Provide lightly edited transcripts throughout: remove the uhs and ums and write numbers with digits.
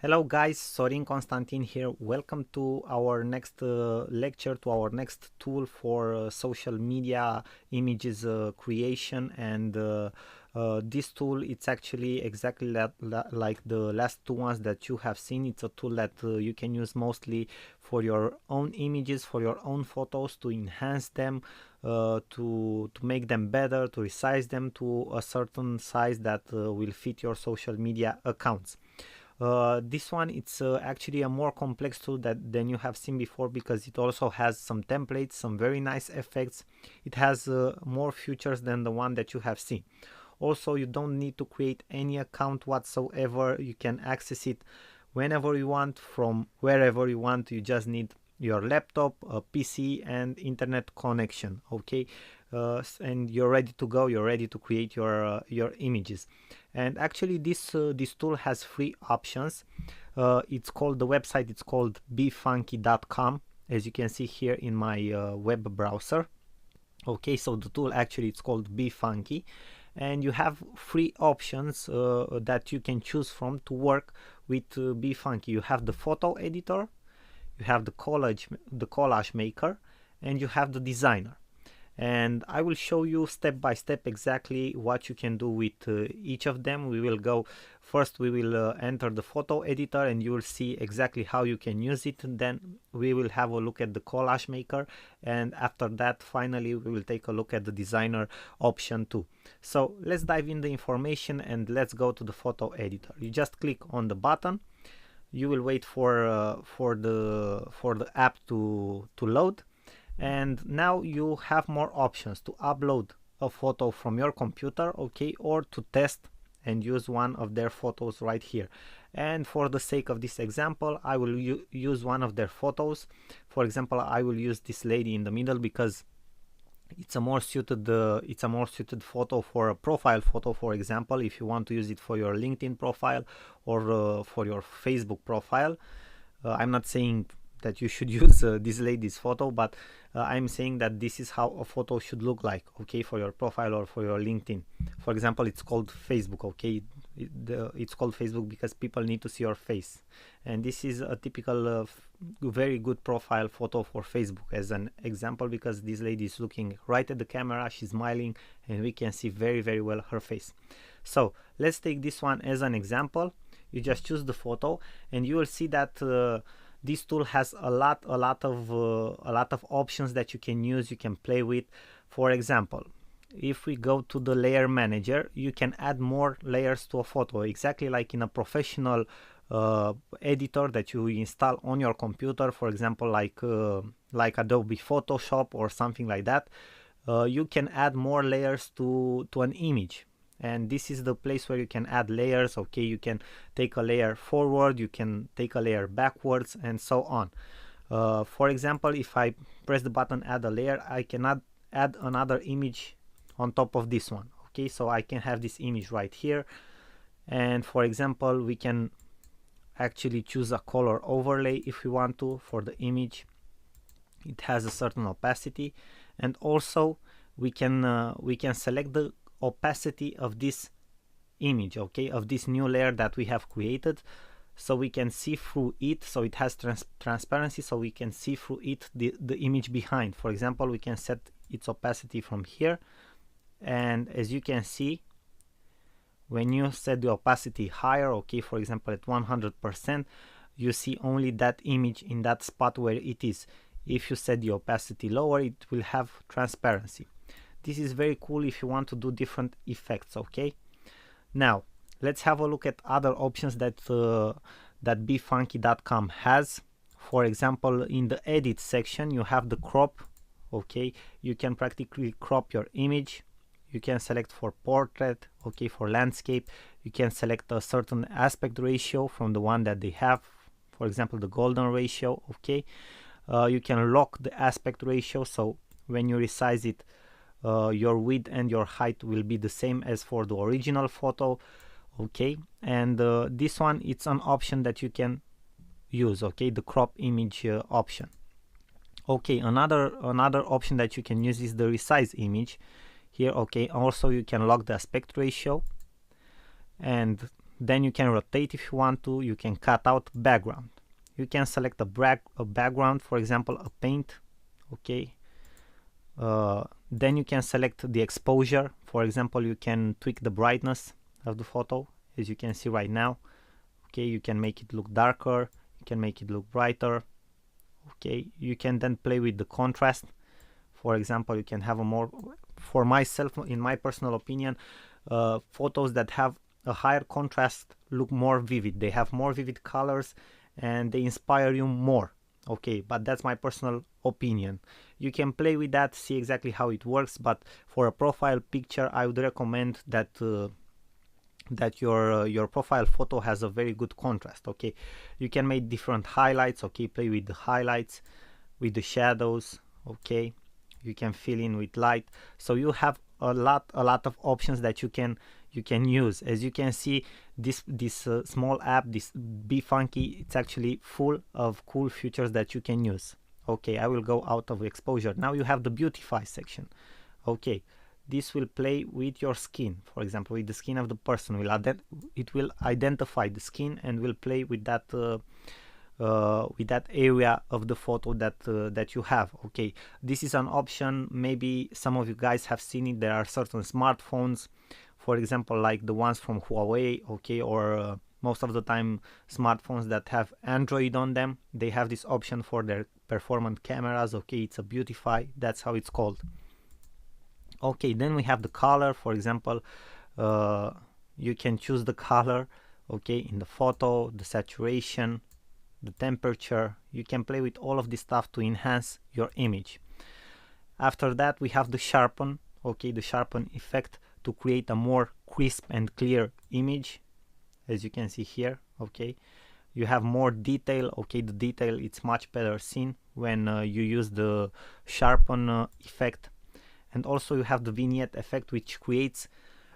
Hello guys, Sorin Constantin here. Welcome to our next lecture, to our next tool for social media images creation. And this tool, it's actually exactly like the last two ones that you have seen. It's a tool that you can use mostly for your own images, for your own photos, to enhance them, to make them better, to resize them to a certain size that will fit your social media accounts. This one, it's actually a more complex tool than you have seen before, because it also has some templates, some very nice effects. It has more features than the one that you have seen. Also, you don't need to create any account whatsoever. You can access it whenever you want, from wherever you want. You just need your laptop, a PC, and internet connection. Okay, and you're ready to go. You're ready to create your images. And actually, this tool has three options. It's called, the website, it's called befunky.com, as you can see here in my web browser. Okay, so the tool actually, it's called BeFunky, and you have three options that you can choose from to work with BeFunky. You have the photo editor, you have the collage maker, and you have the designer. And I will show you step by step exactly what you can do with each of them. We will go first, we will enter the photo editor, and you will see exactly how you can use it. And then we will have a look at the collage maker, and after that, finally, we will take a look at the designer option too. So let's dive in the information and let's go to the photo editor. You just click on the button. You will wait for the app to load. And now you have more options to upload a photo from your computer, okay, or to test and use one of their photos right here. And for the sake of this example, I will use one of their photos. For example, I will use this lady in the middle because it's a more suited photo for a profile photo. For example, if you want to use it for your LinkedIn profile or for your Facebook profile. I'm not saying that you should use this lady's photo, but I'm saying that this is how a photo should look like, okay, for your profile or for your LinkedIn. For example, it's called Facebook, okay. It's called Facebook because people need to see your face, and this is a typical very good profile photo for Facebook, as an example, because this lady is looking right at the camera, she's smiling, and we can see very well her face. So let's take this one as an example. You just choose the photo, and you will see that this tool has a lot of options that you can use, you can play with. For example, if we go to the layer manager, you can add more layers to a photo, exactly like in a professional editor that you install on your computer, for example, like Adobe Photoshop or something like that. You can add more layers to an image. And this is the place where you can add layers, okay. You can take a layer forward, you can take a layer backwards, and so on. For example, if I press the button add a layer, I cannot add another image on top of this one, okay. So I can have this image right here, and for example, we can actually choose a color overlay if we want to for the image. It has a certain opacity, and also we can select the opacity of this image, okay, of this new layer that we have created, so we can see through it. So it has transparency, so we can see through it the image behind. For example, we can set its opacity from here, and as you can see, when you set the opacity higher, okay, for example at 100%, you see only that image in that spot where it is. If you set the opacity lower, it will have transparency. This is very cool if you want to do different effects, okay. Now let's have a look at other options that that befunky.com has. For example, in the edit section, you have the crop, okay. You can practically crop your image. You can select for portrait, okay, for landscape. You can select a certain aspect ratio from the one that they have, for example the golden ratio, okay. You can lock the aspect ratio, so when you resize it, your width and your height will be the same as for the original photo, okay. And this one, it's an option that you can use, okay, the crop image option. Okay, another option that you can use is the resize image here, okay. Also, you can lock the aspect ratio, and Then you can rotate if you want to. You can cut out background. You can select a background, for example, a paint. Okay. Then you can select the exposure. For example, you can tweak the brightness of the photo, as you can see right now. Okay, you can make it look darker. You can make it look brighter. Okay, you can then play with the contrast. For example, you can have a more, for myself, in my personal opinion, photos that have a higher contrast look more vivid. They have more vivid colors and they inspire you more. Okay, but that's my personal opinion. You can play with that, see exactly how it works, but for a profile picture, I would recommend that that your profile photo has a very good contrast. Okay, you can make different highlights. Okay, play with the highlights, with the shadows. Okay, you can fill in with light. So you have a lot of options that you can use. As you can see, this small app, this BeFunky, it's actually full of cool features that you can use. Okay, I will go out of exposure. Now you have the beautify section. Okay, this will play with your skin. For example, with the skin of the person. It will identify the skin and will play with that area of the photo that you have. Okay, this is an option. Maybe some of you guys have seen it. There are certain smartphones, for example, like the ones from Huawei, okay, or most of the time smartphones that have Android on them, they have this option for their performant cameras. Okay, it's a beautify, that's how it's called. Okay, then we have the color. For example, you can choose the color, okay, in the photo, the saturation, the temperature. You can play with all of this stuff to enhance your image. After that, we have the sharpen. Okay, the sharpen effect to create a more crisp and clear image, as you can see here. Okay, you have more detail. Okay, the detail, it's much better seen when you use the sharpen effect. And also you have the vignette effect, which creates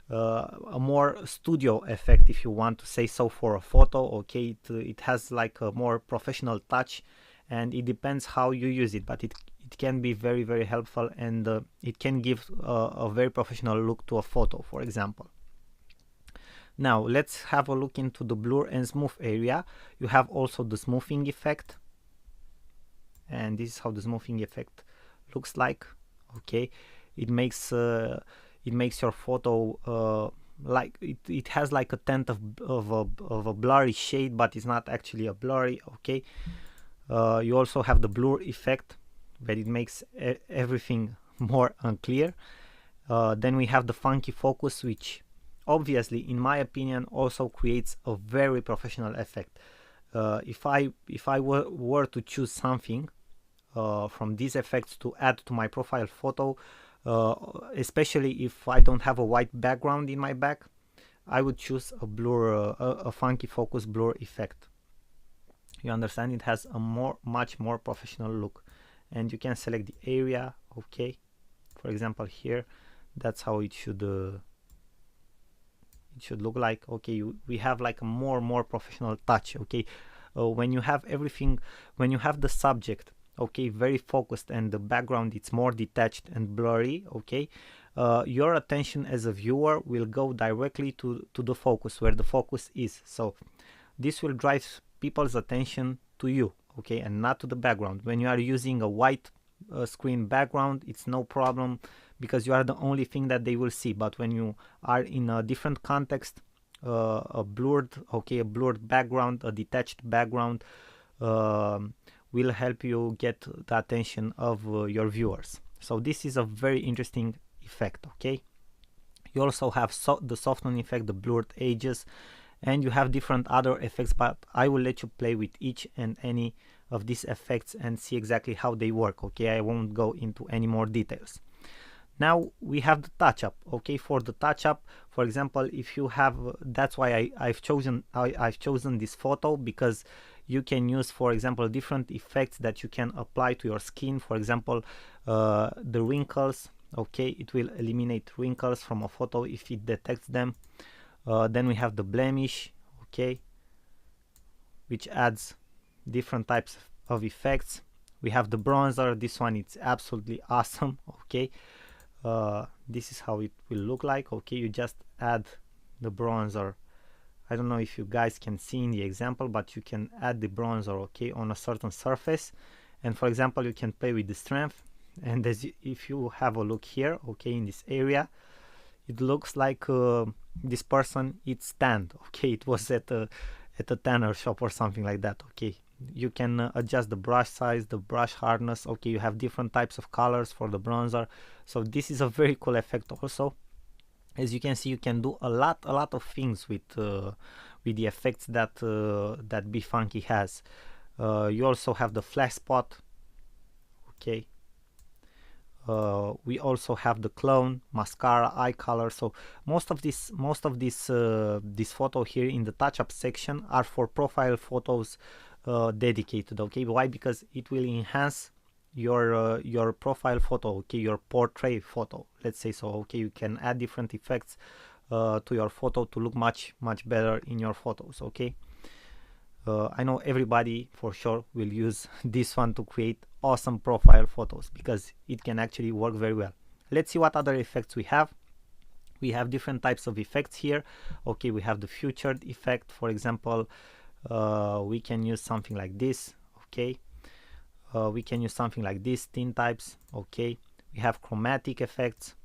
a more studio effect, if you want to say so, for a photo. Okay, it has like a more professional touch, and it depends how you use it, but it can be very, very helpful, and it can give a very professional look to a photo, for example. Now let's have a look into the blur and smooth area. You have also the smoothing effect, and this is how the smoothing effect looks like. Okay, it makes your photo like it has like a tint of a blurry shade, but it's not actually a blurry. Okay, you also have the blur effect, but it makes everything more unclear. Then we have the funky focus, which obviously, in my opinion, also creates a very professional effect. If I were to choose something from these effects to add to my profile photo, especially if I don't have a white background in my back, I would choose a blur, a funky focus blur effect. You understand? It has a much more professional look, and you can select the area. Okay, for example, here, that's how it should look like. Okay, we have like a more professional touch. Okay, when you have everything, when you have the subject, okay, very focused, and the background, it's more detached and blurry. Okay, your attention as a viewer will go directly to the focus, where the focus is. So this will drive people's attention to you, okay, and not to the background. When you are using a white screen background, it's no problem, because you are the only thing that they will see. But when you are in a different context, a blurred background, a detached background, will help you get the attention of your viewers. So this is a very interesting effect. Okay, you also have the soften effect, the blurred edges, and you have different other effects, but I will let you play with each and any of these effects and see exactly how they work. Okay, I won't go into any more details. Now we have the touch up. Okay, for the touch up, for example, if you have, that's why I've chosen this photo, because you can use, for example, different effects that you can apply to your skin. For example, the wrinkles. Okay, it will eliminate wrinkles from a photo if it detects them. Then we have the blemish, okay, which adds different types of effects. We have the bronzer. This one, it's absolutely awesome. Okay, this is how it will look like. Okay, you just add the bronzer I don't know if you guys can see in the example, but you can add the bronzer, okay, on a certain surface. And for example, you can play with the strength. And if you have a look here, okay, in this area, it looks like this person eats tanned, okay. It was at a tanner shop or something like that, okay. You can adjust the brush size, the brush hardness, okay. You have different types of colors for the bronzer, so this is a very cool effect also. As you can see, you can do a lot of things with the effects that that BeFunky has. You also have the flash spot, okay. We also have the clone, mascara, eye color. So most of this photo here in the touch-up section are for profile photos dedicated, okay. Why? Because it will enhance your profile photo, okay, your portrait photo, let's say so, okay. You can add different effects to your photo to look much better in your photos, okay. I know everybody for sure will use this one to create awesome profile photos because it can actually work very well. Let's see what other effects we have. We have different types of effects here, okay. We have the featured effect, for example. We can use something like this, okay. We can use something like this, thin types, okay. We have chromatic effects,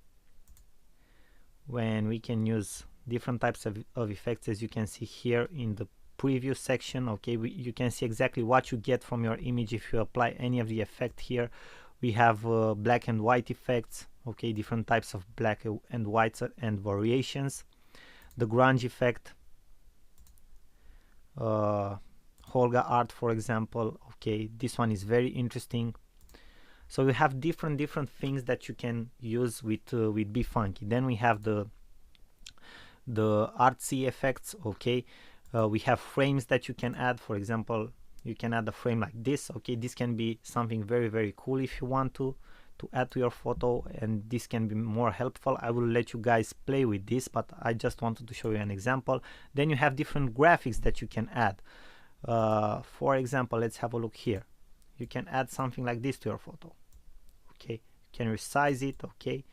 when we can use different types of effects, as you can see here in the preview section, okay. You can see exactly what you get from your image if you apply any of the effect here. We have black and white effects, okay, different types of black and whites and variations. The grunge effect, Holga art, for example, okay. This one is very interesting. So we have different things that you can use with BeFunky. Then we have the artsy effects, okay. We have frames that you can add. For example, you can add a frame like this, okay. This can be something very cool if you want to add to your photo, and this can be more helpful. I will let you guys play with this, but I just wanted to show you an example. Then you have different graphics that you can add. For example, let's have a look here. You can add something like this to your photo, okay. You can resize it, okay,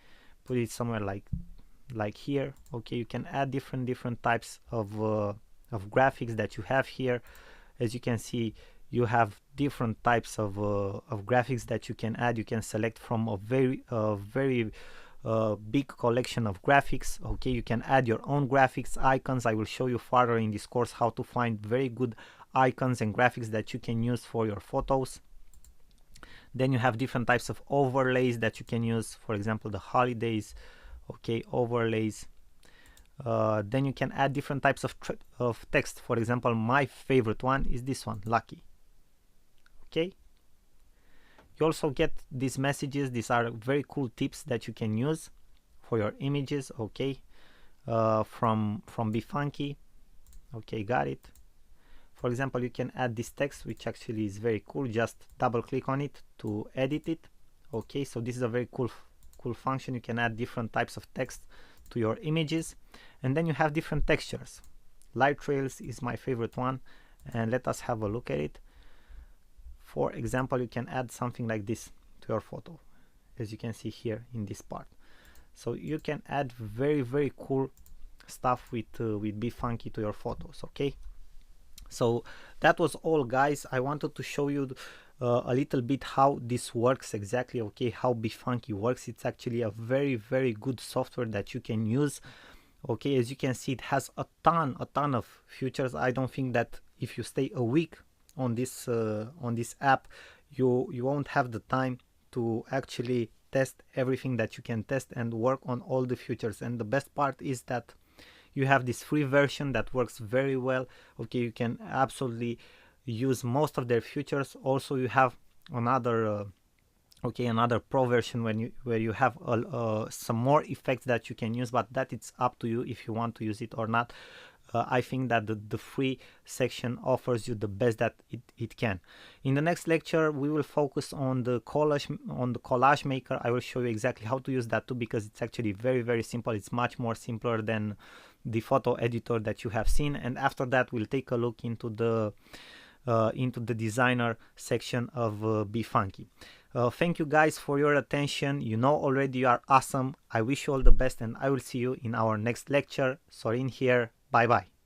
put it somewhere like here, okay. You can add different types of graphics that you have here. As you can see, you have different types of graphics that you can add. You can select from a very big collection of graphics, okay. You can add your own graphics, icons. I will show you further in this course how to find very good icons and graphics that you can use for your photos. Then you have different types of overlays that you can use, for example the holidays, okay, overlays. Then you can add different types of text. For example, my favorite one is this one, lucky, okay. You also get these messages. These are very cool tips that you can use for your images, okay, from BeFunky, okay. Got it. For example, you can add this text, which actually is very cool. Just double click on it to edit it, okay. So this is a very cool function. You can add different types of text to your images. And then you have different textures. Light trails is my favorite one, and let us have a look at it. For example, you can add something like this to your photo, as you can see here in this part. So you can add very cool stuff with BeFunky to your photos, okay. So that was all, guys. I wanted to show you a little bit how this works exactly, okay, how BeFunky works. It's actually a very good software that you can use, okay. As you can see, it has a ton of features. I don't think that if you stay a week on this app, you won't have the time to actually test everything that you can test and work on all the features. And the best part is that you have this free version that works very well, okay. You can absolutely use most of their features. Also, you have another another pro version where you have some more effects that you can use, but that it's up to you if you want to use it or not. I think that the free section offers you the best that it can. In the next lecture, we will focus on the collage maker. I will show you exactly how to use that too, because it's actually very simple. It's much more simpler than the photo editor that you have seen. And after that, we'll take a look into the designer section of BeFunky. Thank you guys for your attention. You know already you are awesome. I wish you all the best, and I will see you in our next lecture. Sorin here. Bye bye.